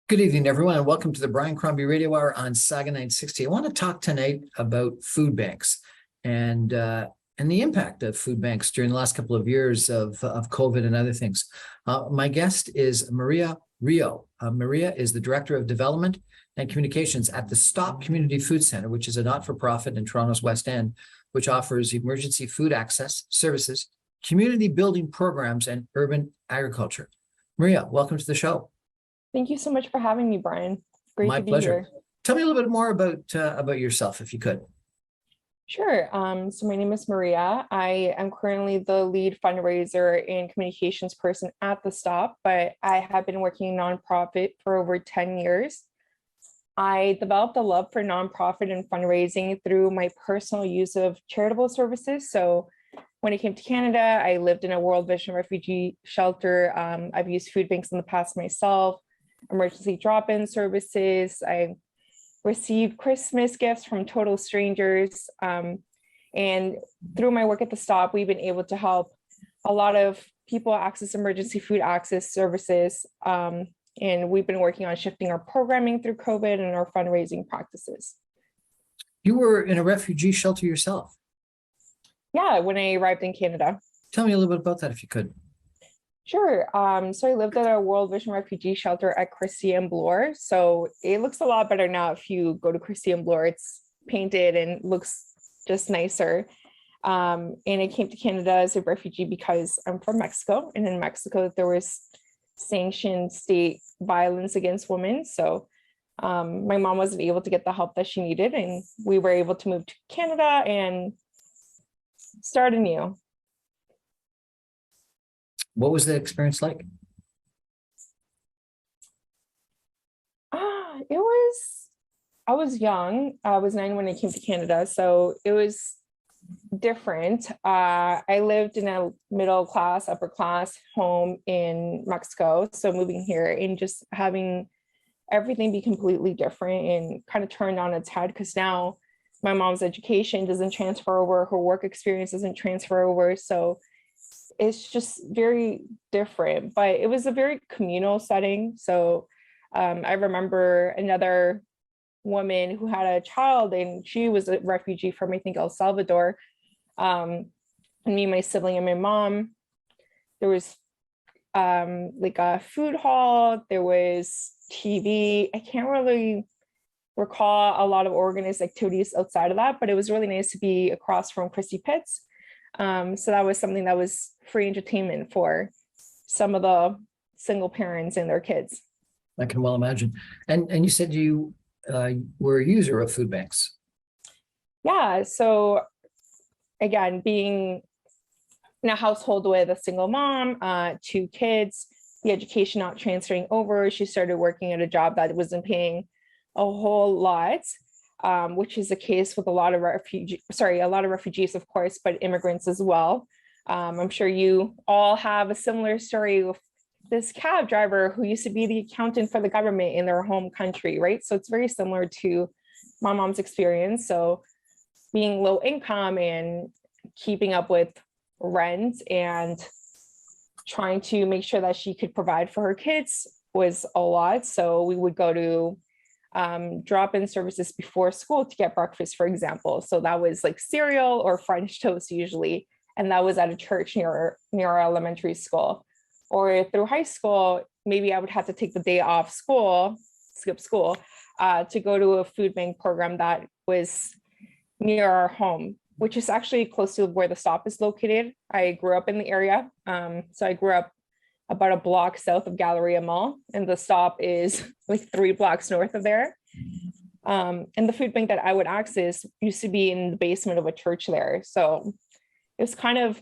Good evening, everyone, and welcome to the Brian Crombie Radio Hour on Saga 960. I want to talk tonight about food banks and the impact of food banks during the last couple of years of COVID and other things. My guest is Maria Rio. Maria is the Director of Development and Communications at the Stop Community Food Centre, which is a not-for-profit in Toronto's West End, which offers emergency food access services, community building programs, and urban agriculture. Maria, welcome to the show. Thank you so much for having me, Brian. Great My to be pleasure. here. Tell me a little bit more about yourself, if you could. Sure. So my name is Maria. I am currently the lead fundraiser and communications person at the Stop, but I have been working nonprofit for over 10 years. I developed a love for nonprofit and fundraising through my personal use of charitable services. So when I came to Canada, I lived in a World Vision refugee shelter. I've used food banks in the past myself. Emergency drop-in services. I received Christmas gifts from total strangers. And through my work at the Stop, we've been able to help a lot of people access emergency food access services. And we've been working on shifting our programming through COVID and our fundraising practices. You were in a refugee shelter yourself. Yeah, when I arrived in Canada. Tell me a little bit about that, if you could. Sure. So I lived at a World Vision refugee shelter at Christie and Bloor. So it looks a lot better now. If you go to Christie and Bloor, it's painted and looks just nicer. And I came to Canada as a refugee because I'm from Mexico. And in Mexico, there was sanctioned state violence against women. So my mom wasn't able to get the help that she needed. And we were able to move to Canada and start anew. What was the experience like? I was young. I was 9 when I came to Canada, so it was different. I lived in a middle class, upper class home in Mexico. So moving here and just having everything be completely different and kind of turned on its head, because now my mom's education doesn't transfer over, her work experience doesn't transfer over. So it's just very different, but it was a very communal setting. So I remember another woman who had a child and she was a refugee from, I think, El Salvador. And me, my sibling, and my mom, there was like a food hall, there was TV. I can't really recall a lot of organized activities outside of that, but it was really nice to be across from Christie Pitts. So that was something that was free entertainment for some of the single parents and their kids. I can well imagine. And you said you were a user of food banks. Yeah. So again, being in a household with a single mom, 2 kids, the education not transferring over, she started working at a job that wasn't paying a whole lot. Which is the case with a lot of refugees, of course, but immigrants as well. I'm sure you all have a similar story with this cab driver who used to be the accountant for the government in their home country, right? So it's very similar to my mom's experience. So being low income and keeping up with rent and trying to make sure that she could provide for her kids was a lot. So we would go to drop-in services before school to get breakfast, for example. So that was like cereal or French toast usually, and that was at a church near our elementary school. Or through high school, maybe I would have to take the day off school, skip school, to go to a food bank program that was near our home, which is actually close to where the Stop is located. I grew up in the area, so I grew up about a block south of Galleria Mall, and the Stop is like 3 blocks north of there. And the food bank that I would access used to be in the basement of a church there. So it was kind of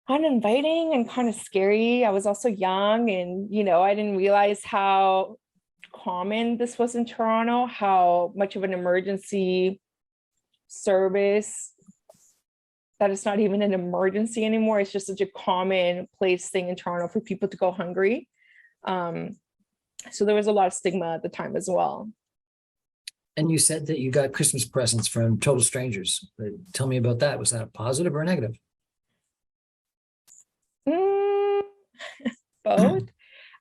uninviting and kind of scary. I was also young and, I didn't realize how common this was in Toronto, how much of an emergency service that it's not even an emergency anymore. It's just such a commonplace thing in Toronto for people to go hungry. So there was a lot of stigma at the time as well. And you said that you got Christmas presents from total strangers. Tell me about that. Was that a positive or a negative? Both.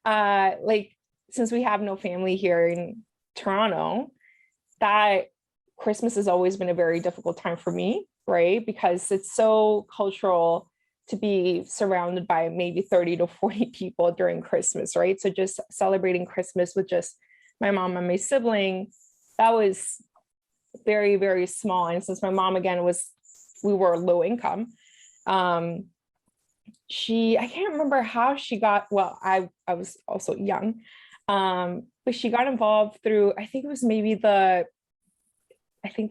Like since we have no family here in Toronto, that Christmas has always been a very difficult time for me, right? Because it's so cultural to be surrounded by maybe 30 to 40 people during Christmas, right? So just celebrating Christmas with just my mom and my sibling, that was very, very small. And since my mom, again, we were low income, I can't remember how she got, well, I was also young, but she got involved through, I think it was maybe the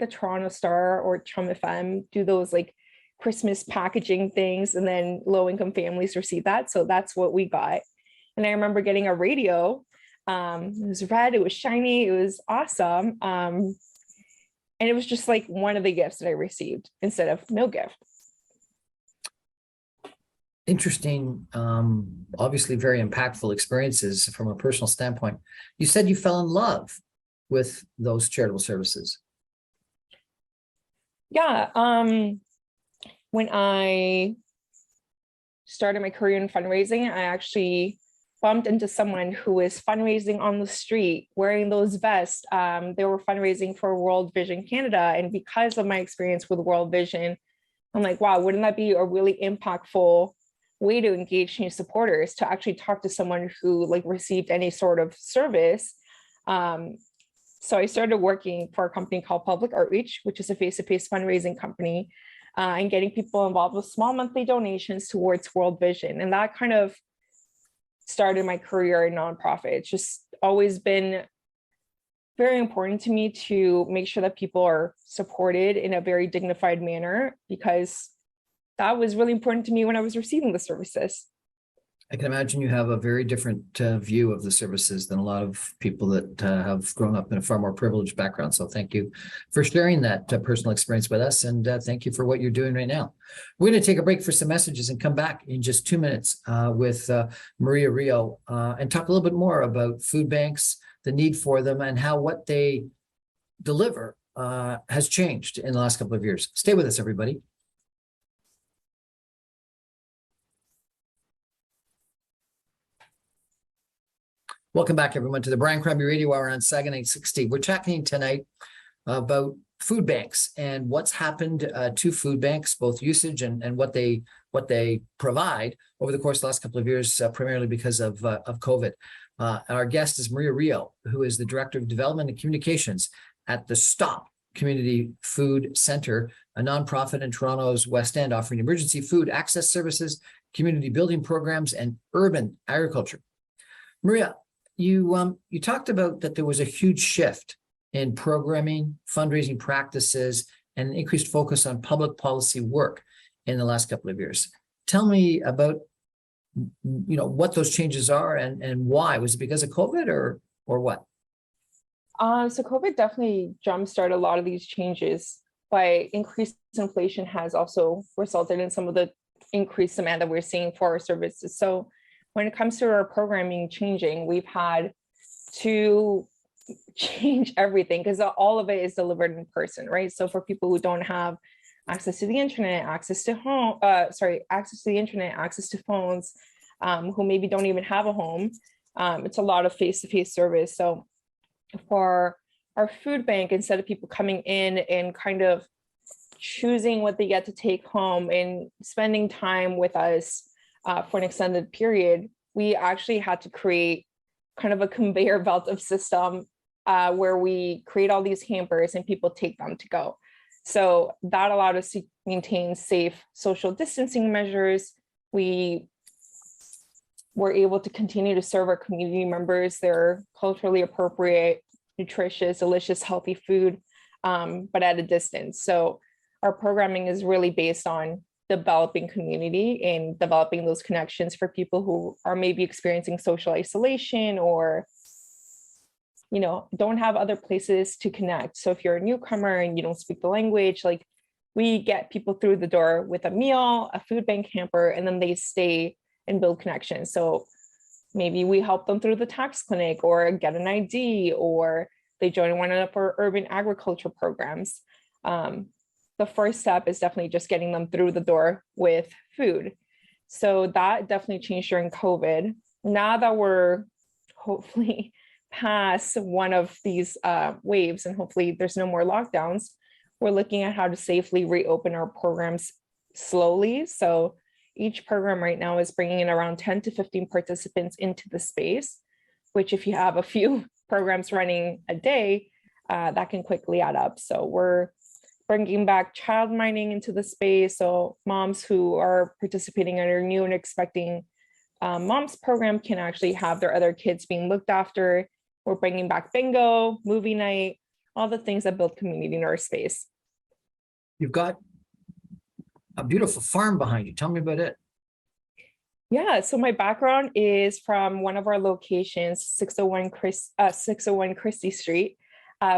Toronto Star or Chum FM do those like Christmas packaging things, and then low income families receive that. So that's what we got. And I remember getting a radio. It was red, it was shiny, it was awesome. And it was just like one of the gifts that I received instead of no gift. Interesting, obviously very impactful experiences from a personal standpoint. You said you fell in love with those charitable services. Yeah. When I started my career in fundraising, I actually bumped into someone who was fundraising on the street wearing those vests. They were fundraising for World Vision Canada. And because of my experience with World Vision, I'm like, wow, wouldn't that be a really impactful way to engage new supporters, to actually talk to someone who like received any sort of service. So I started working for a company called Public Outreach, which is a face-to-face fundraising company, and getting people involved with small monthly donations towards World Vision. And that kind of started my career in nonprofit. It's just always been very important to me to make sure that people are supported in a very dignified manner, because that was really important to me when I was receiving the services. I can imagine you have a very different view of the services than a lot of people that have grown up in a far more privileged background. So thank you for sharing that personal experience with us. And thank you for what you're doing right now. We're going to take a break for some messages and come back in just 2 minutes with Maria Rio and talk a little bit more about food banks, the need for them, and how what they deliver has changed in the last couple of years. Stay with us, everybody. Welcome back, everyone, to the Brian Crombie Radio Hour on Saga 960. We're talking tonight about food banks and what's happened to food banks, both usage and what they provide over the course of the last couple of years, primarily because of COVID. Our guest is Maria Rio, who is the Director of Development and Communications at the STOP Community Food Center, a nonprofit in Toronto's West End offering emergency food access services, community building programs, and urban agriculture. Maria, you talked about that there was a huge shift in programming, fundraising practices, and an increased focus on public policy work in the last couple of years. Tell me about what those changes are and why. Was it because of COVID or what? So COVID definitely jumpstarted a lot of these changes, but increased inflation has also resulted in some of the increased demand that we're seeing for our services. So when it comes to our programming changing, we've had to change everything because all of it is delivered in person, right? So for people who don't have access to the internet, access to phones, who maybe don't even have a home, it's a lot of face-to-face service. So for our food bank, instead of people coming in and kind of choosing what they get to take home and spending time with us for an extended period, we actually had to create kind of a conveyor belt of system where we create all these hampers and people take them to go. So that allowed us to maintain safe social distancing measures. We were able to continue to serve our community members their culturally appropriate, nutritious, delicious, healthy food, but at a distance. So our programming is really based on developing community and developing those connections for people who are maybe experiencing social isolation or don't have other places to connect. So if you're a newcomer and you don't speak the language, like we get people through the door with a meal, a food bank hamper, and then they stay and build connections. So maybe we help them through the tax clinic or get an ID, or they join one of our urban agriculture programs. The first step is definitely just getting them through the door with food. So that definitely changed during COVID. Now that we're hopefully pass one of these waves, and hopefully there's no more lockdowns, we're looking at how to safely reopen our programs slowly. So each program right now is bringing in around 10 to 15 participants into the space, which if you have a few programs running a day, that can quickly add up. So we're bringing back child mining into the space. So moms who are participating in our new and expecting moms program can actually have their other kids being looked after. We're bringing back bingo, movie night, all the things that build community in our space. You've got a beautiful farm behind you. Tell me about it. Yeah, so my background is from one of our locations, 601 Christie Street,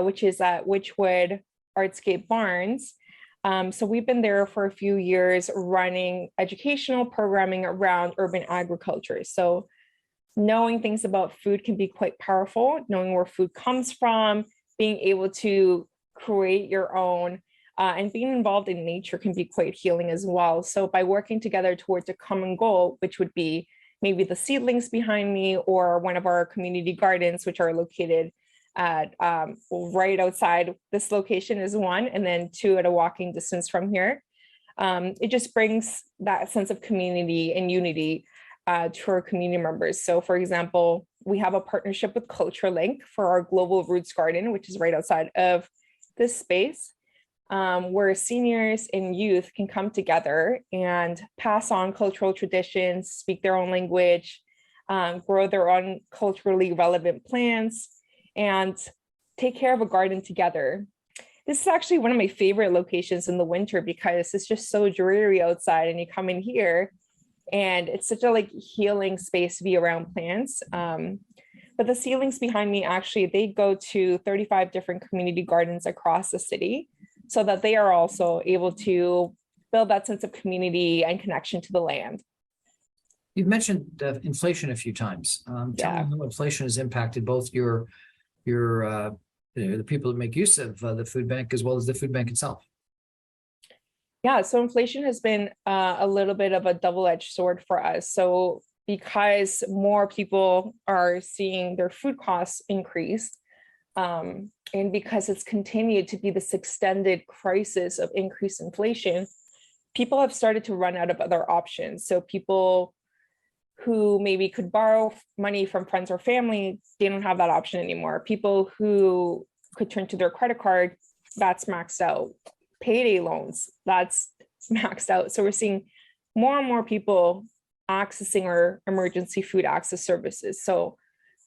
which is at Witchwood Artscape Barns. So we've been there for a few years running educational programming around urban agriculture. So knowing things about food can be quite powerful, knowing where food comes from, being able to create your own, and being involved in nature can be quite healing as well. So by working together towards a common goal, which would be maybe the seedlings behind me or one of our community gardens, which are located at right outside this location is one, and then two at a walking distance from here. It just brings that sense of community and unity to our community members. So for example, we have a partnership with Culture Link for our Global Roots Garden, which is right outside of this space, where seniors and youth can come together and pass on cultural traditions, speak their own language, grow their own culturally relevant plants, and take care of a garden together. This is actually one of my favorite locations in the winter because it's just so dreary outside, and you come in here and it's such a like healing space to be around plants. But the seedlings behind me, actually, they go to 35 different community gardens across the city so that they are also able to build that sense of community and connection to the land. You've mentioned inflation a few times. Tell me how inflation has impacted both your the people that make use of the food bank as well as the food bank itself. Yeah, so inflation has been a little bit of a double-edged sword for us. So because more people are seeing their food costs increase, and because it's continued to be this extended crisis of increased inflation, people have started to run out of other options. So people who maybe could borrow money from friends or family, they don't have that option anymore. People who could turn to their credit card, that's maxed out. Payday loans, that's maxed out. So we're seeing more and more people accessing our emergency food access services. So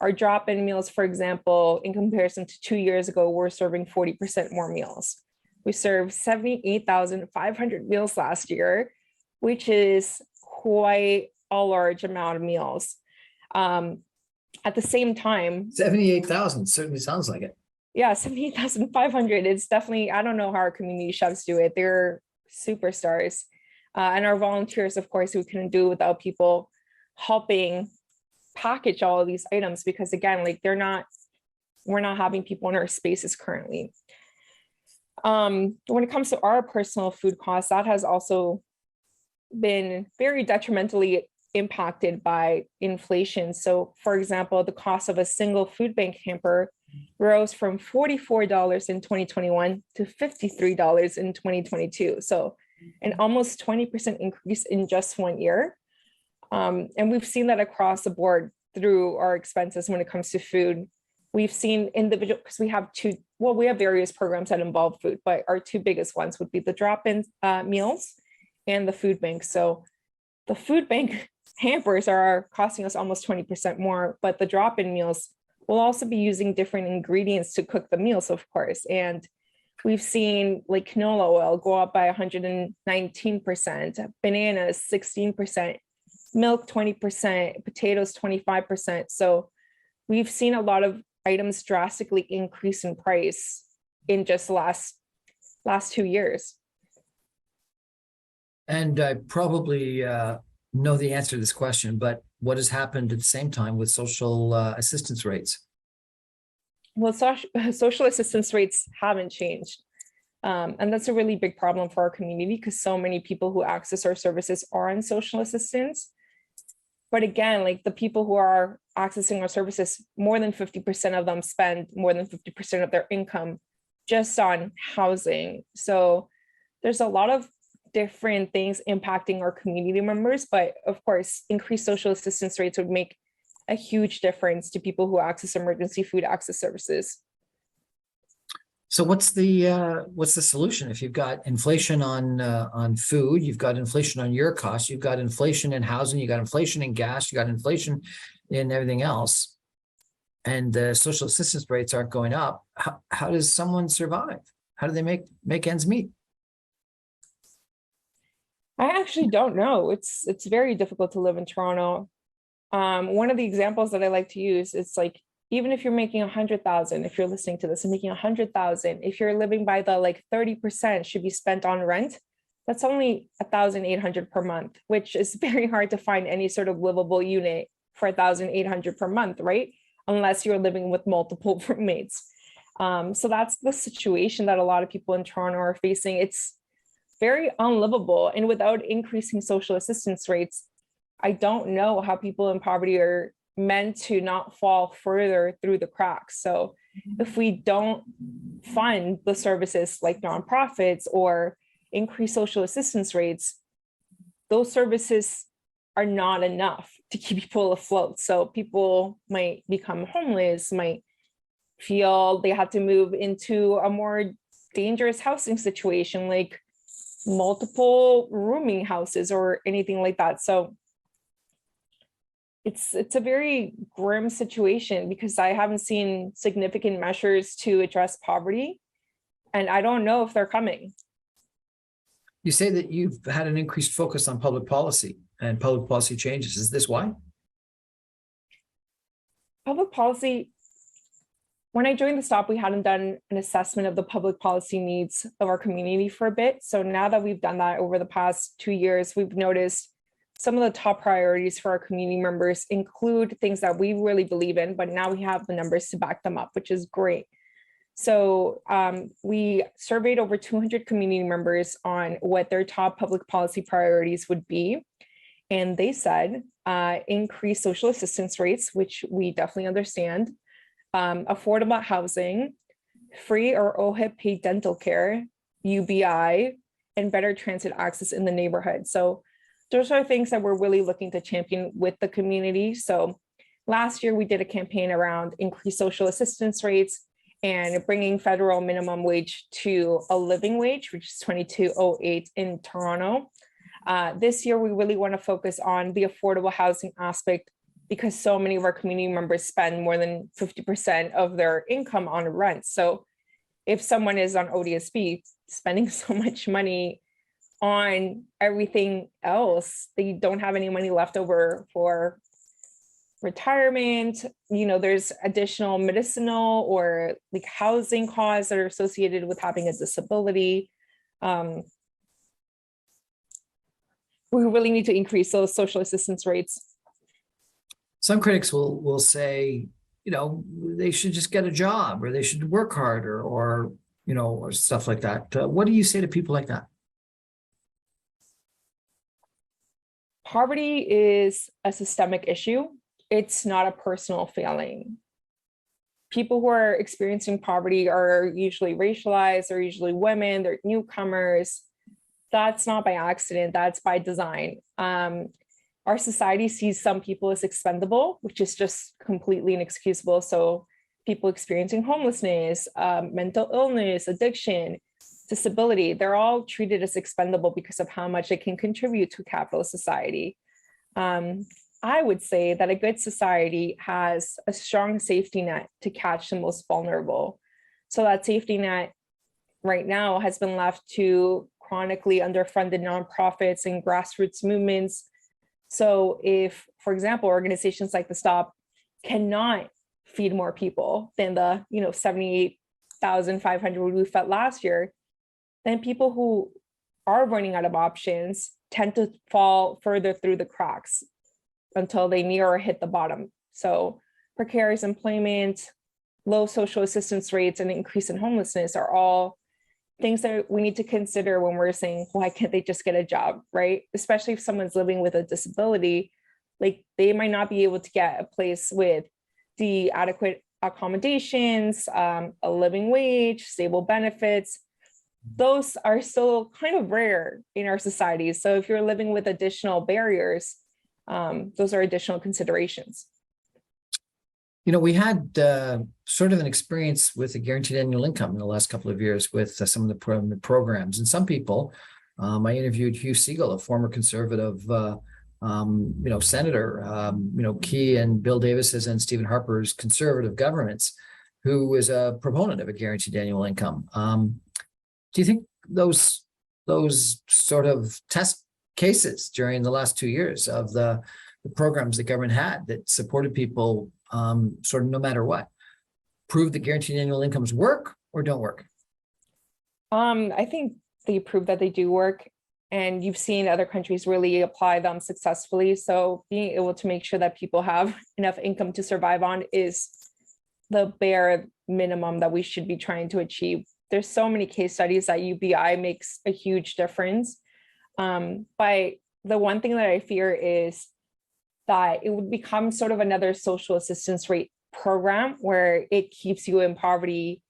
our drop-in meals, for example, in comparison to 2 years ago, we're serving 40% more meals. We served 78,500 meals last year, which is quite a large amount of meals. At the same time, 78,000 certainly sounds like it. Yeah, 78,500. It's definitely, I don't know how our community chefs do it. They're superstars. And our volunteers, of course, we couldn't do it without people helping package all of these items because again, like we're not having people in our spaces currently. When it comes to our personal food costs, that has also been very detrimentally impacted by inflation. So for example, the cost of a single food bank hamper rose from $44 in 2021 to $53 in 2022. So an almost 20% increase in just 1 year. And we've seen that across the board through our expenses when it comes to food. We've seen individual, because we have various programs that involve food, but our two biggest ones would be the drop-in meals and the food bank. So the food bank hampers are costing us almost 20% more, but the drop-in meals will also be using different ingredients to cook the meals, of course. And we've seen like canola oil go up by 119%, bananas 16%, milk 20%, potatoes 25%. So we've seen a lot of items drastically increase in price in just the last 2 years. And I probably know the answer to this question, but what has happened at the same time with social assistance rates? Well, social assistance rates haven't changed. And that's a really big problem for our community because so many people who access our services are on social assistance. But again, like the people who are accessing our services, more than 50% of them spend more than 50% of their income just on housing. So there's a lot of different things impacting our community members, but of course, increased social assistance rates would make a huge difference to people who access emergency food access services. So what's the solution? If you've got inflation on food, you've got inflation on your costs, you've got inflation in housing, you got inflation in gas, you got inflation in everything else, and the social assistance rates aren't going up, how does someone survive? How do they make ends meet? I actually don't know. It's very difficult to live in Toronto. One of the examples that I like to use is like, even if you're making 100,000, if you're listening to this and making 100,000, if you're living by the like 30% should be spent on rent, that's only 1,800 per month, which is very hard to find any sort of livable unit for 1,800 per month, right? Unless you're living with multiple roommates. So that's the situation that a lot of people in Toronto are facing. It's very unlivable. And without increasing social assistance rates, I don't know how people in poverty are meant to not fall further through the cracks. So if we don't fund the services like nonprofits or increase social assistance rates, those services are not enough to keep people afloat. So people might become homeless, might feel they have to move into a more dangerous housing situation, like multiple rooming houses or anything like that. So it's a very grim situation because I haven't seen significant measures to address poverty, and I don't know if they're coming. You say that you've had an increased focus on public policy and public policy changes. Is this why? Public policy, when I joined the stop, we hadn't done an assessment of the public policy needs of our community for a bit. So now that we've done that over the past 2 years, we've noticed some of the top priorities for our community members include things that we really believe in, but now we have the numbers to back them up, which is great. So we surveyed over 200 community members on what their top public policy priorities would be. And they said increase social assistance rates, which we definitely understand, affordable housing, free or OHIP paid dental care, UBI, and better transit access in the neighborhood. So those are things that we're really looking to champion with the community. So last year we did a campaign around increased social assistance rates and bringing federal minimum wage to a living wage, which is $22.08 in Toronto. This year, we really want to focus on the affordable housing aspect because so many of our community members spend more than 50% of their income on rent. So if someone is on ODSP spending so much money on everything else, they don't have any money left over for retirement. You know, there's additional medicinal or like housing costs that are associated with having a disability. We really need to increase those social assistance rates. Some critics will say, you know, they should just get a job or they should work harder or, you know, or stuff like that. What do you say to people like that? Poverty is a systemic issue. It's not a personal failing. People who are experiencing poverty are usually racialized, they're usually women, they're newcomers. That's not by accident, that's by design. Our society sees some people as expendable, which is just completely inexcusable. So people experiencing homelessness, mental illness, addiction, disability, they're all treated as expendable because of how much it can contribute to capitalist society. I would say that a good society has a strong safety net to catch the most vulnerable. So that safety net right now has been left to chronically underfunded nonprofits and grassroots movements. So if, for example, organizations like the Stop cannot feed more people than the 78,500 we fed last year, then people who are running out of options tend to fall further through the cracks until they near or hit the bottom. So precarious employment, low social assistance rates, and increase in homelessness are all things that we need to consider when we're saying, why can't they just get a job, right? Especially if someone's living with a disability, Like they might not be able to get a place with the adequate accommodations, a living wage, stable benefits. Those are still kind of rare in our society. So if you're living with additional barriers, those are additional considerations. We had sort of an experience with a guaranteed annual income in the last couple of years with some of the programs. And some people, I interviewed Hugh Siegel, a former conservative, senator, Key and Bill Davis's and Stephen Harper's conservative governments, who is a proponent of a guaranteed annual income. Do you think those sort of test cases during the last 2 years of the programs the government had that supported people sort of no matter what, prove that guaranteed annual incomes work or don't work? I think they prove that they do work, and you've seen other countries really apply them successfully. So being able to make sure that people have enough income to survive on is the bare minimum that we should be trying to achieve. There's so many case studies that UBI makes a huge difference. But the one thing that I fear is that it would become sort of another social assistance rate program where it keeps you in poverty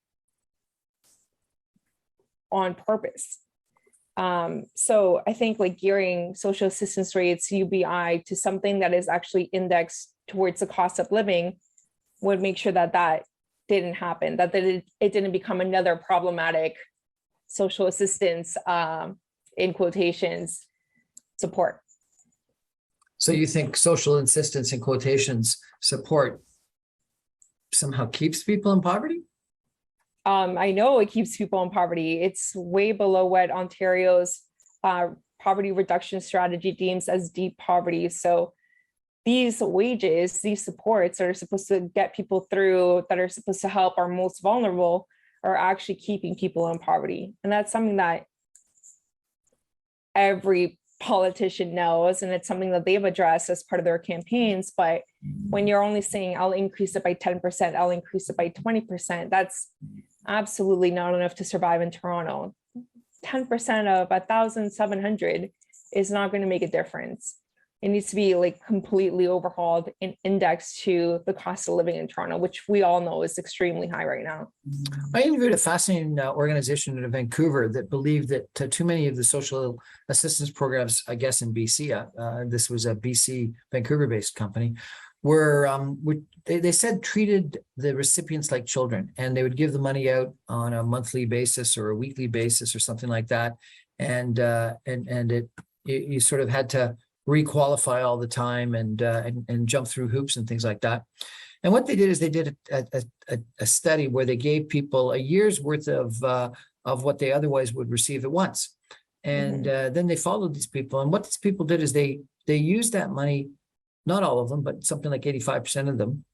on purpose. So I think like gearing social assistance rates, UBI, to something that is actually indexed towards the cost of living would make sure that that didn't happen, that it didn't become another problematic social assistance, in quotations, support. So you think social assistance in quotations support somehow keeps people in poverty? I know it keeps people in poverty. It's way below what Ontario's poverty reduction strategy deems as deep poverty. So these wages, these supports that are supposed to get people through, that are supposed to help our most vulnerable, are actually keeping people in poverty. And that's something that every politician knows, and it's something that they've addressed as part of their campaigns. But when you're only saying, I'll increase it by 10%, I'll increase it by 20%, that's absolutely not enough to survive in Toronto. 10% of 1,700 is not going to make a difference. It needs to be like completely overhauled and indexed to the cost of living in Toronto, which we all know is extremely high right now. I interviewed a fascinating organization in Vancouver that believed that too many of the social assistance programs, I guess in BC, this was a BC Vancouver-based company, were they said treated the recipients like children, and they would give the money out on a monthly basis or a weekly basis or something like that, and you sort of had to requalify all the time and jump through hoops and things like that. And what they did is they did a study where they gave people a year's worth of what they otherwise would receive at once, and then they followed these people. And what these people did is they used that money, not all of them, but something like 85% of them,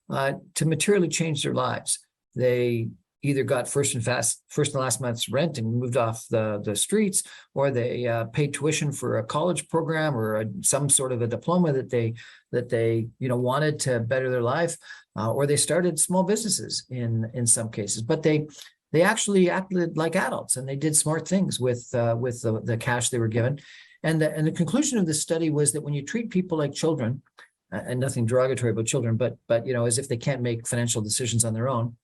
to materially change their lives. They either got first and last month's rent and moved off the streets, or they paid tuition for a college program or some sort of a diploma that they wanted to better their life, or they started small businesses in some cases. But they actually acted like adults, and they did smart things with the cash they were given. And the conclusion of this study was that when you treat people like children, and nothing derogatory about children, but as if they can't make financial decisions on their own,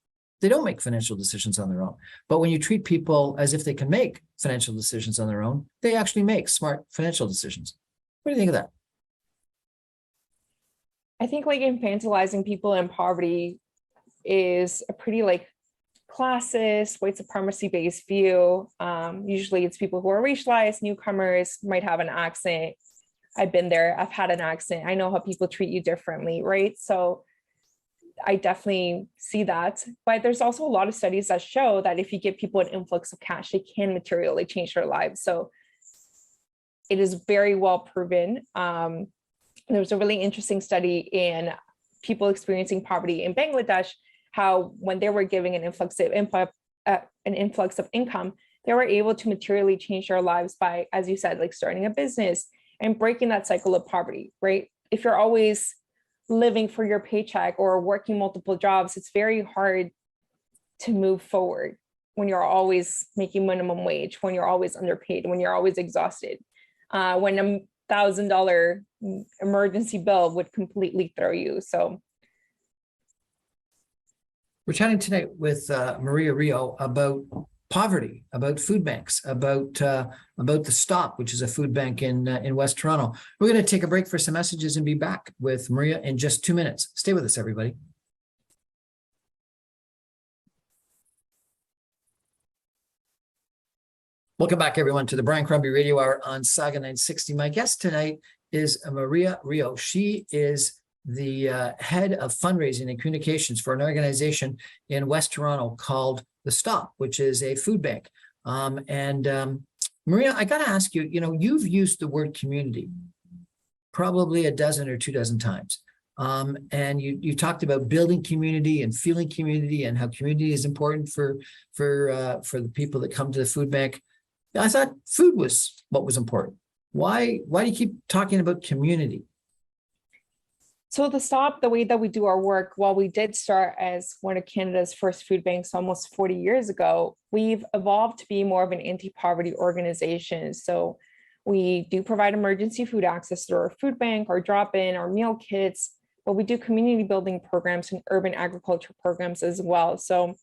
they don't make financial decisions on their own. But when you treat people as if they can make financial decisions on their own, they actually make smart financial decisions. What do you think of that? I think like infantilizing people in poverty is a pretty like classist, white supremacy-based view. Usually it's people who are racialized, newcomers, might have an accent. I've been there, I've had an accent. I know how people treat you differently, right? So I definitely see that. But there's also a lot of studies that show that if you give people an influx of cash, they can materially change their lives. So it is very well proven. There was a really interesting study in people experiencing poverty in Bangladesh, how when they were giving an influx of income, they were able to materially change their lives by, as you said, like starting a business and breaking that cycle of poverty, right? If you're always living for your paycheck or working multiple jobs, it's very hard to move forward when you're always making minimum wage, when you're always underpaid, when you're always exhausted. When $1,000 emergency bill would completely throw you. So We're chatting tonight with Maria Rio about poverty, about food banks, about the Stop, which is a food bank in West Toronto. We're going to take a break for some messages and be back with Maria in just 2 minutes. Stay with us, everybody. Welcome back, everyone, to the Brian Crombie Radio Hour on Saga 960. My guest tonight is Maria Rio. She is the head of fundraising and communications for an organization in West Toronto called the Stop, which is a food bank. Maria, I got to ask you, you've used the word community probably a dozen or 24 times. And you talked about building community and feeling community and how community is important for the people that come to the food bank. I thought food was what was important. Why do you keep talking about community? So the Stop, the way that we do our work, while we did start as one of Canada's first food banks almost 40 years ago, we've evolved to be more of an anti-poverty organization. So we do provide emergency food access through our food bank, our drop-in, our meal kits, but we do community building programs and urban agriculture programs as well. So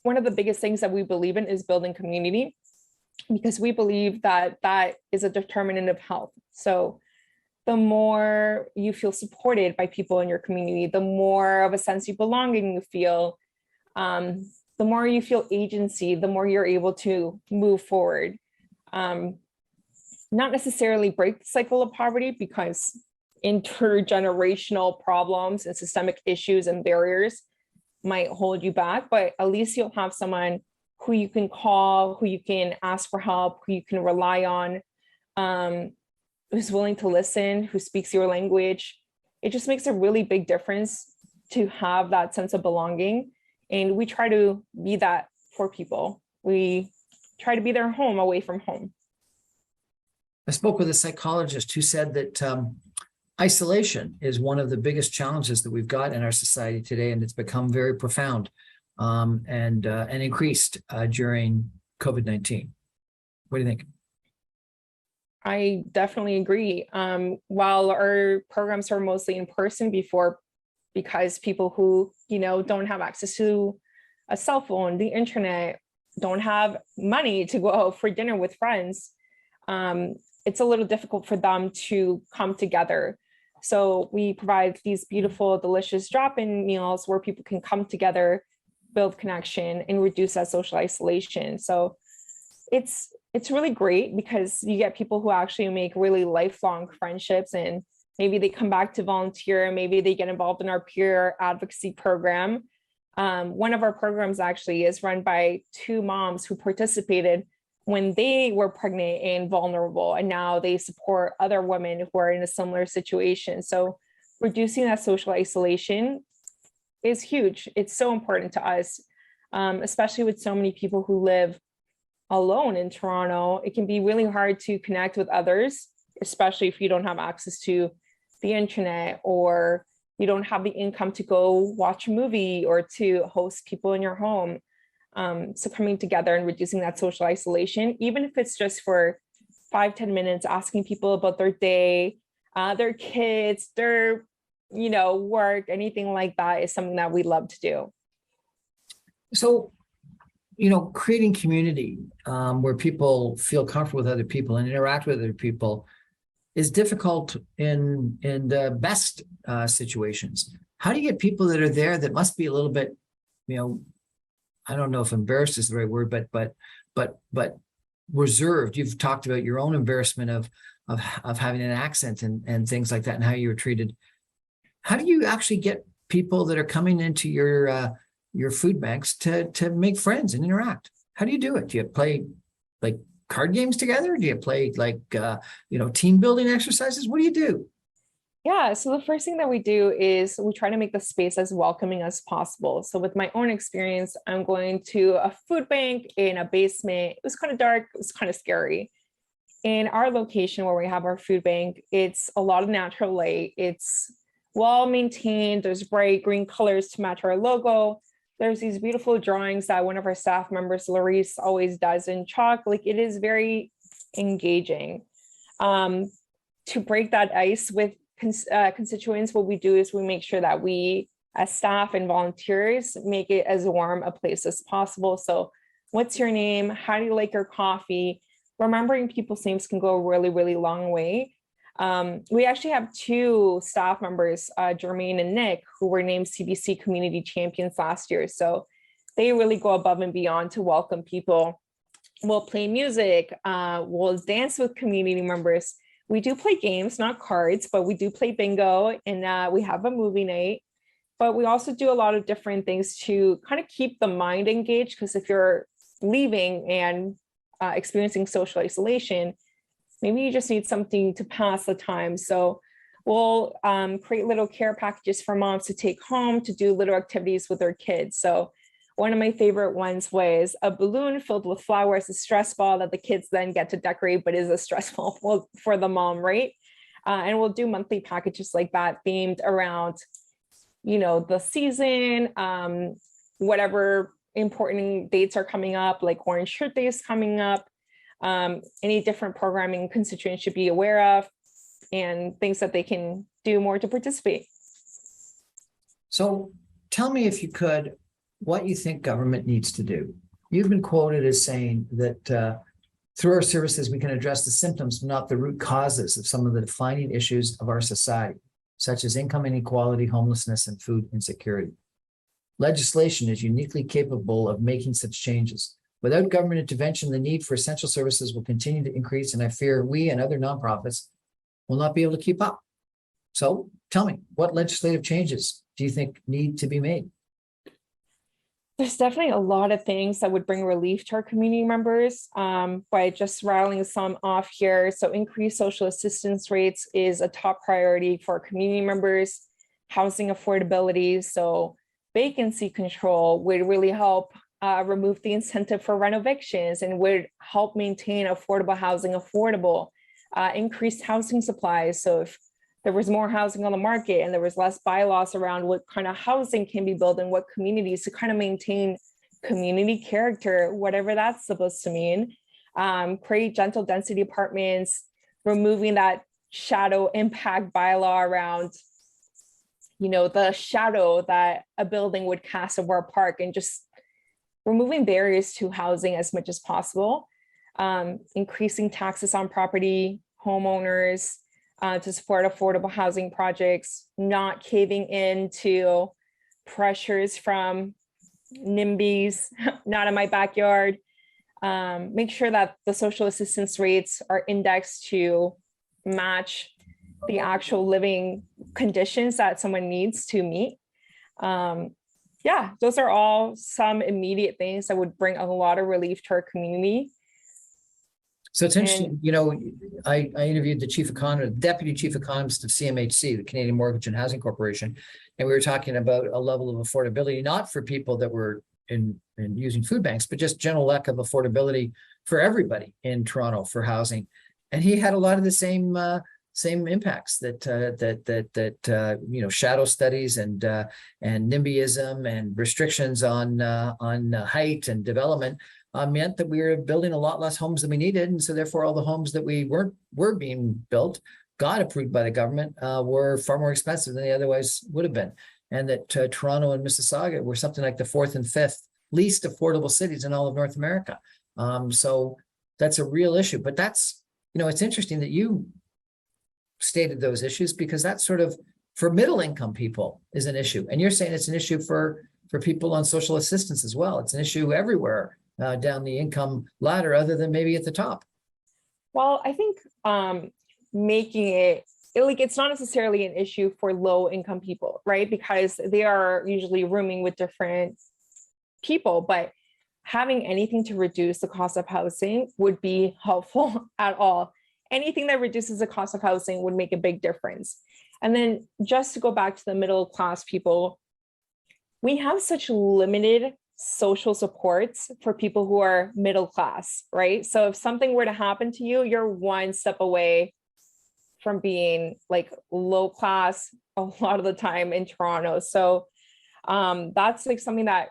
one of the biggest things that we believe in is building community, because we believe that that is a determinant of health. So the more you feel supported by people in your community, the more of a sense of belonging you feel, the more you feel agency, the more you're able to move forward. Not necessarily break the cycle of poverty, because intergenerational problems and systemic issues and barriers might hold you back, but at least you'll have someone who you can call, who you can ask for help, who you can rely on, who's willing to listen, who speaks your language. It just makes a really big difference to have that sense of belonging. And we try to be that for people. We try to be their home away from home. I spoke with a psychologist who said that isolation is one of the biggest challenges that we've got in our society today, and it's become very profound and increased during COVID-19. What do you think? I definitely agree. While our programs are mostly in person before, because people who, don't have access to a cell phone, the internet, don't have money to go out for dinner with friends, it's a little difficult for them to come together. So we provide these beautiful, delicious drop-in meals where people can come together, build connection, and reduce that social isolation. So it's really great, because you get people who actually make really lifelong friendships, and maybe they come back to volunteer, maybe they get involved in our peer advocacy program. One of our programs actually is run by 2 moms who participated when they were pregnant and vulnerable, and now they support other women who are in a similar situation. So reducing that social isolation is huge. It's so important to us, especially with so many people who live alone in Toronto. It can be really hard to connect with others, especially if you don't have access to the internet, or you don't have the income to go watch a movie or to host people in your home. So coming together and reducing that social isolation, even if it's just for 5-10 minutes, asking people about their day, their kids, their work, anything like that, is something that we love to do. So, creating community where people feel comfortable with other people and interact with other people is difficult in the best situations. How do you get people that are there that must be a little bit, I don't know if embarrassed is the right word, but reserved? You've talked about your own embarrassment of having an accent and things like that, and how you were treated. How do you actually get people that are coming into your food banks to make friends and interact? How do you do it? Do you play like card games together? Do you play like team building exercises? What do you do? Yeah, so the first thing that we do is we try to make the space as welcoming as possible. So with my own experience, I'm going to a food bank in a basement. It was kind of dark, it was kind of scary. In our location where we have our food bank, it's a lot of natural light. It's well maintained. There's bright green colors to match our logo. There's these beautiful drawings that one of our staff members, Larice, always does in chalk. Like, it is very engaging. to break that ice with constituents, what we do is we make sure that we, as staff and volunteers, make it as warm a place as possible. So what's your name? How do you like your coffee? Remembering people's names can go a really, really long way. We actually have two staff members, Jermaine and Nick, who were named CBC Community Champions last year. So they really go above and beyond to welcome people. We'll play music, we'll dance with community members. We do play games, not cards, but we do play bingo, and we have a movie night. But we also do a lot of different things to kind of keep the mind engaged, because if you're leaving and experiencing social isolation, maybe you just need something to pass the time. So we'll create little care packages for moms to take home to do little activities with their kids. So one of my favorite ones was a balloon filled with flowers, a stress ball that the kids then get to decorate, but is a stress ball for the mom, right? And we'll do monthly packages like that themed around, you know, the season, whatever important dates are coming up, like Orange Shirt Day is coming up, any different programming constituents should be aware of, and things that they can do more to participate. So tell me, if you could, what you think government needs to do. You've been quoted as saying that through our services, we can address the symptoms, but not the root causes of some of the defining issues of our society, such as income inequality, homelessness, and food insecurity. Legislation is uniquely capable of making such changes. Without government intervention, the need for essential services will continue to increase, and I fear we and other nonprofits will not be able to keep up. So tell me, what legislative changes do you think need to be made? There's definitely a lot of things that would bring relief to our community members, by just rattling some off here. So increased social assistance rates is a top priority for our community members. Housing affordability, so vacancy control would really help remove the incentive for rent evictions and would help maintain affordable housing affordable. Increased housing supplies, so if there was more housing on the market and there was less bylaws around what kind of housing can be built in what communities, to kind of maintain community character, whatever that's supposed to mean. Create gentle density apartments, removing that shadow impact bylaw around, you know, the shadow that a building would cast over a park, and just removing barriers to housing as much as possible. Increasing taxes on property, homeowners, to support affordable housing projects, not caving into pressures from NIMBYs, not in my backyard. Make sure that the social assistance rates are indexed to match the actual living conditions that someone needs to meet. Yeah, those are all some immediate things that would bring a lot of relief to our community. So it's interesting, you know, I interviewed the deputy chief economist of CMHC, the Canadian Mortgage and Housing Corporation, and we were talking about a level of affordability, not for people that were in using food banks, but just general lack of affordability for everybody in Toronto for housing. And he had a lot of the same impacts that you know, shadow studies and NIMBYism and restrictions on height and development meant that we were building a lot less homes than we needed, and so therefore all the homes that were being built, got approved by the government, were far more expensive than they otherwise would have been, and that Toronto and Mississauga were something like the 4th and 5th least affordable cities in all of North America. So that's a real issue. But that's, you know, it's interesting that you stated those issues, because that's sort of, for middle income people, is an issue, and you're saying it's an issue for people on social assistance as well. It's an issue everywhere down the income ladder, other than maybe at the top. Well, I think making it like, it's not necessarily an issue for low income people, right? Because they are usually rooming with different people, but having anything to reduce the cost of housing would be helpful at all. Anything that reduces the cost of housing would make a big difference. And then just to go back to the middle class people, we have such limited social supports for people who are middle class, right? So if something were to happen to you, you're one step away from being like low class a lot of the time in Toronto. So that's like something that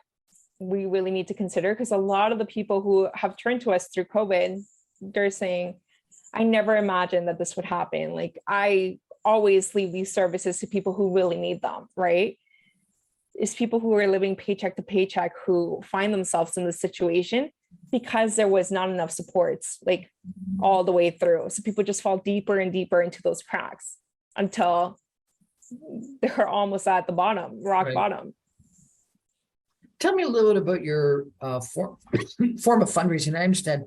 we really need to consider, because a lot of the people who have turned to us through COVID, they're saying, I never imagined that this would happen. Like, I always leave these services to people who really need them, right? It's people who are living paycheck to paycheck who find themselves in this situation because there was not enough supports, like all the way through. So people just fall deeper and deeper into those cracks until they're almost at the bottom, rock Right. bottom. Tell me a little bit about your form of fundraising. I understand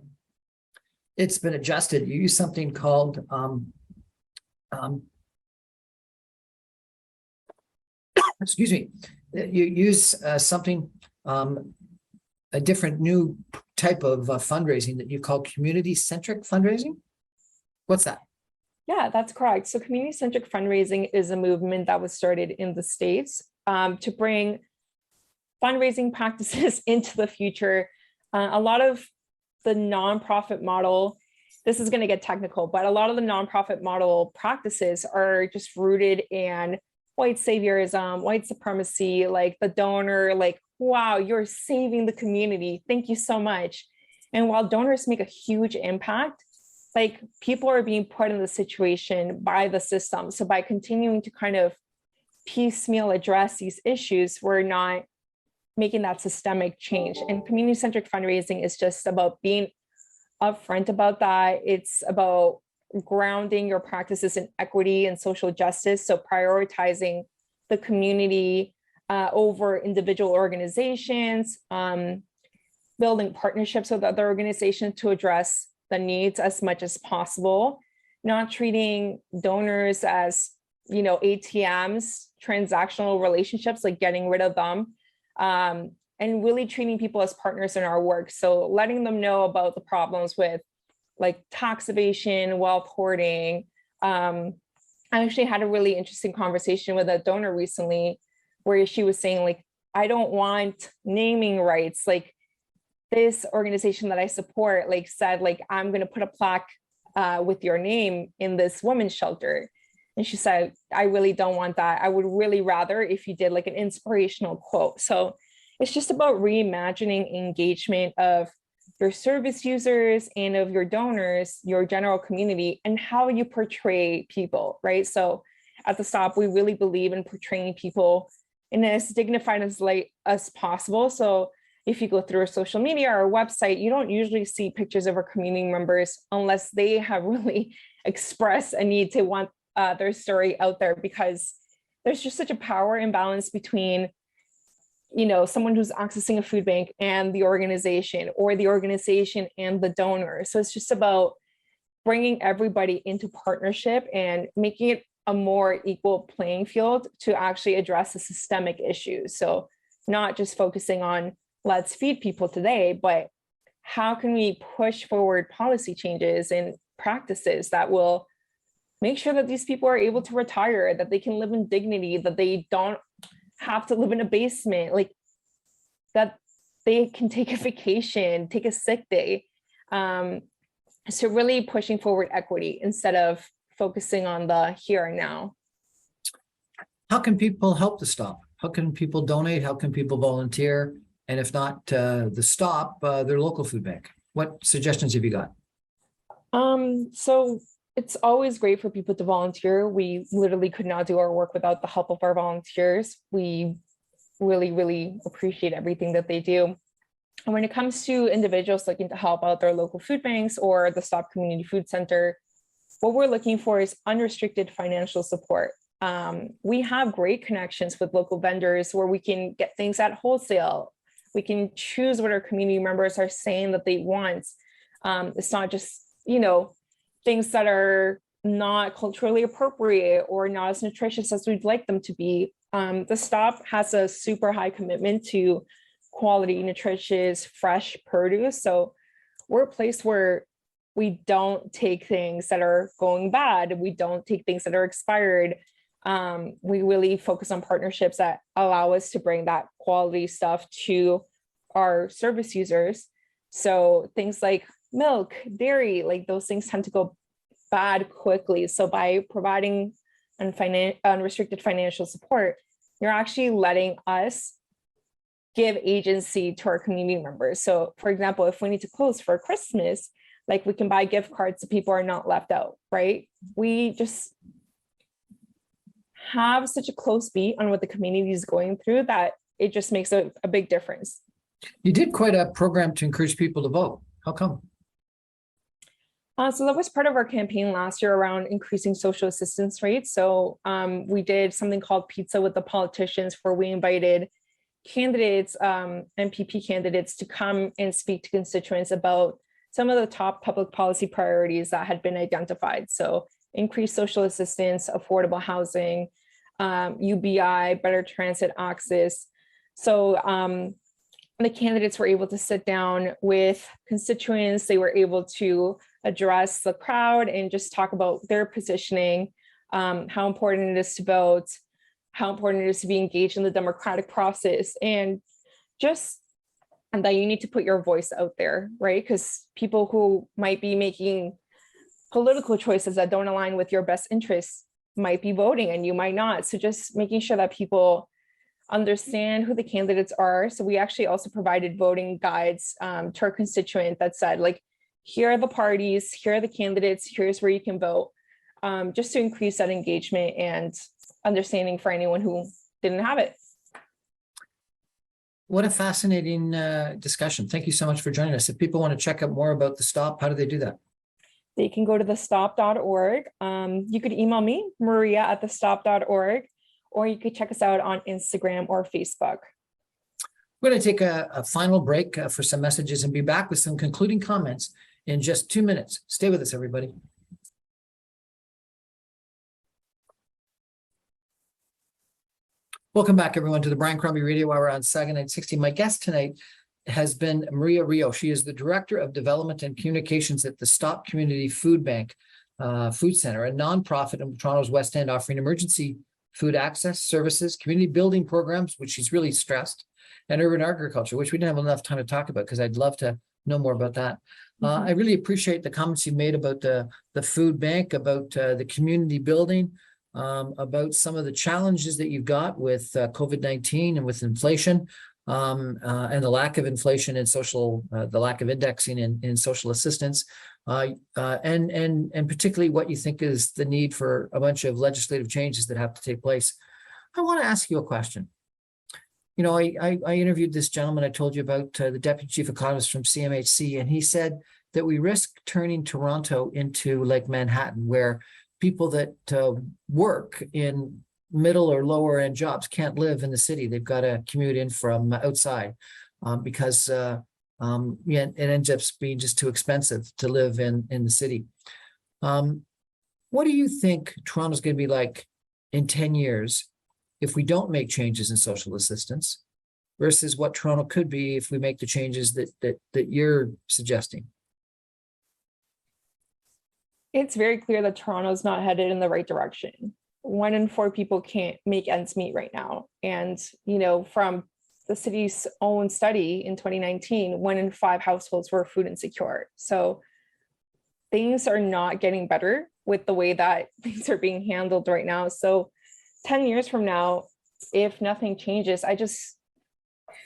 it's been adjusted. You use something called excuse me. You use something a different new type of fundraising that you call community-centric fundraising. What's that? Yeah, that's correct. So community-centric fundraising is a movement that was started in the States to bring fundraising practices into the future. A lot of the nonprofit model, this is going to get technical, but a lot of the nonprofit model practices are just rooted in white saviorism, white supremacy, like the donor, like, wow, you're saving the community. Thank you so much. And while donors make a huge impact, like, people are being put in the situation by the system. So by continuing to kind of piecemeal address these issues, we're not making that systemic change. And community-centric fundraising is just about being upfront about that. It's about grounding your practices in equity and social justice. So prioritizing the community over individual organizations, building partnerships with other organizations to address the needs as much as possible, not treating donors as, ATMs, transactional relationships, like getting rid of them, and really treating people as partners in our work. So letting them know about the problems with like tax evasion, wealth hoarding. I actually had a really interesting conversation with a donor recently where she was saying, like, I don't want naming rights. Like, this organization that I support, like, said, like, I'm going to put a plaque with your name in this women's shelter. And she said, I really don't want that. I would really rather if you did like an inspirational quote. So it's just about reimagining engagement of your service users and of your donors, your general community, and how you portray people, right? So at the Stop, we really believe in portraying people in as dignified as light as possible. So if you go through our social media or our website, you don't usually see pictures of our community members unless they have really expressed a need to want their story out there, because there's just such a power imbalance between, someone who's accessing a food bank and the organization, or the organization and the donor. So it's just about bringing everybody into partnership and making it a more equal playing field to actually address the systemic issues. So not just focusing on let's feed people today, but how can we push forward policy changes and practices that will make sure that these people are able to retire, that they can live in dignity, that they don't have to live in a basement, like that they can take a vacation, take a sick day. So really pushing forward equity instead of focusing on the here and now. How can people help the Stop? How can people donate? How can people volunteer? And if not the Stop, their local food bank. What suggestions have you got? So it's always great for people to volunteer. We literally could not do our work without the help of our volunteers. We really, really appreciate everything that they do. And when it comes to individuals looking to help out their local food banks or the Stop Community Food Center, what we're looking for is unrestricted financial support. We have great connections with local vendors where we can get things at wholesale. We can choose what our community members are saying that they want. It's not just, things that are not culturally appropriate or not as nutritious as we'd like them to be. The Stop has a super high commitment to quality, nutritious, fresh produce. So we're a place where we don't take things that are going bad. We don't take things that are expired. We really focus on partnerships that allow us to bring that quality stuff to our service users. So things like milk, dairy, like those things tend to go bad quickly. So by providing unrestricted financial support, you're actually letting us give agency to our community members. So for example, if we need to close for Christmas, Like we can buy gift cards so people are not left out, right? We just have such a close beat on what the community is going through that it just makes a big difference. You did quite a program to encourage people to vote. How come? So that was part of our campaign last year around increasing social assistance rates. So we did something called Pizza with the Politicians, where we invited candidates, MPP candidates, to come and speak to constituents about some of the top public policy priorities that had been identified. So increased social assistance, affordable housing, UBI, better transit access. So the candidates were able to sit down with constituents. They were able to address the crowd and just talk about their positioning, how important it is to vote, how important it is to be engaged in the democratic process, and just and that you need to put your voice out there, right? Because people who might be making political choices that don't align with your best interests might be voting and you might not. So just making sure that people understand who the candidates are. So we actually also provided voting guides to our constituent that said, like, here are the parties, here are the candidates, here's where you can vote, just to increase that engagement and understanding for anyone who didn't have it. What a fascinating discussion. Thank you so much for joining us. If people want to check out more about the Stop, how do they do that? They can go to thestop.org. You could email me, maria@thestop.org, or you could check us out on Instagram or Facebook. We're going to take a final break for some messages and be back with some concluding comments in just 2 minutes. Stay with us, everybody. Welcome back, everyone, to the Brian Crombie Radio Hour on Saga 960. My guest tonight has been Maria Rio. She is the Director of Development and Communications at the Stop Community Food Bank Food Center, a nonprofit in Toronto's West End offering emergency food access services, community building programs, which she's really stressed, and urban agriculture, which we didn't have enough time to talk about because I'd love to know more about that. I really appreciate the comments you made about the food bank, about the community building, about some of the challenges that you've got with COVID-19 and with inflation, and the lack of inflation in social, the lack of indexing in social assistance, and particularly what you think is the need for a bunch of legislative changes that have to take place. I want to ask you a question. You know, I interviewed this gentleman I told you about, the deputy chief economist from CMHC, and he said that we risk turning Toronto into like Manhattan, where people that work in middle or lower end jobs can't live in the city. They've got to commute in from outside because it ends up being just too expensive to live in the city. What do you think Toronto's going to be like in 10 years if we don't make changes in social assistance versus what Toronto could be if we make the changes that you're suggesting? It's very clear that Toronto's not headed in the right direction. 1 in 4 people can't make ends meet right now. And, you know, from the city's own study in 2019, 1 in 5 households were food insecure. So things are not getting better with the way that things are being handled right now. So 10 years from now, if nothing changes, I just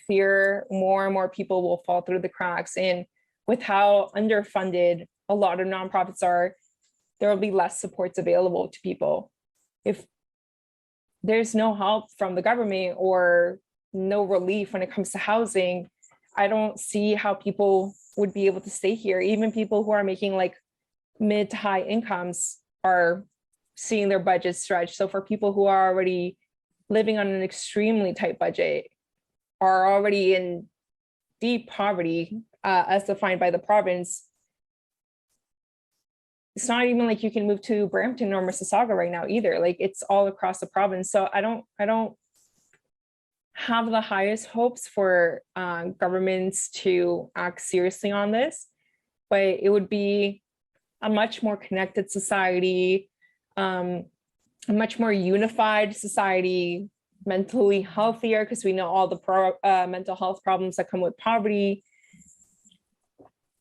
fear more and more people will fall through the cracks. And with how underfunded a lot of nonprofits are, there will be less supports available to people. If there's no help from the government or no relief when it comes to housing, I don't see how people would be able to stay here. Even people who are making like mid to high incomes are seeing their budgets stretched. So for people who are already living on an extremely tight budget, are already in deep poverty, as defined by the province, it's not even like you can move to Brampton or Mississauga right now either. Like it's all across the province. So I don't have the highest hopes for governments to act seriously on this, but it would be a much more connected society, a much more unified society, mentally healthier, because we know all the mental health problems that come with poverty.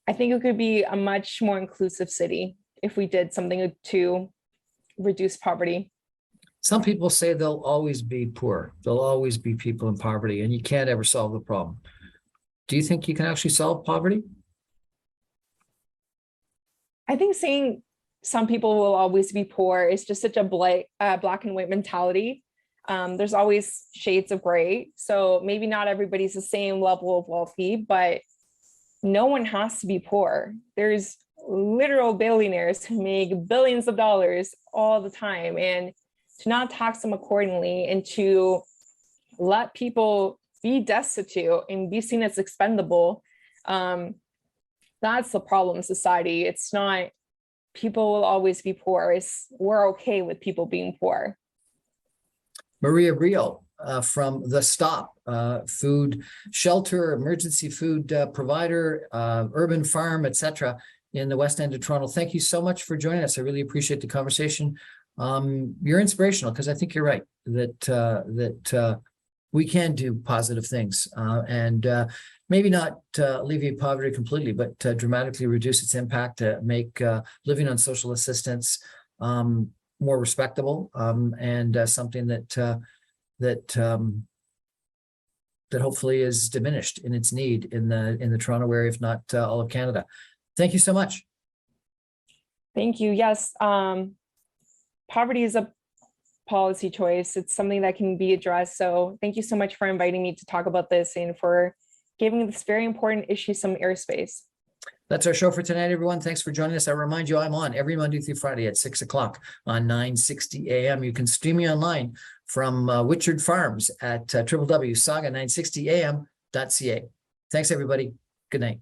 I think it could be a much more inclusive city if we did something to reduce poverty. Some people say there'll always be poor. There'll always be people in poverty, and you can't ever solve the problem. Do you think you can actually solve poverty? I think saying some people will always be poor is just such a black and white mentality. There's always shades of gray. So maybe not everybody's the same level of wealthy, but no one has to be poor. There's literal billionaires who make billions of dollars all the time, and to not tax them accordingly and to let people be destitute and be seen as expendable, that's the problem in society. It's not people will always be poor. We're okay with people being poor. Maria Brio from The Stop, food shelter, emergency food provider, urban farm, etc. in the West End of Toronto. Thank you so much for joining us. I really appreciate the conversation. You're inspirational because I think you're right that we can do positive things and maybe not alleviate poverty completely, but dramatically reduce its impact to make living on social assistance more respectable and something that hopefully is diminished in its need in the Toronto area, if not all of Canada. Thank you so much. Thank you. Yes, poverty is a policy choice. It's something that can be addressed. So thank you so much for inviting me to talk about this and for giving this very important issue some airspace. That's our show for tonight, everyone. Thanks for joining us. I remind you, I'm on every Monday through Friday at 6 o'clock on 960 AM. You can stream me online from Witchard Farms at www.saga960am.ca. Thanks, everybody. Good night.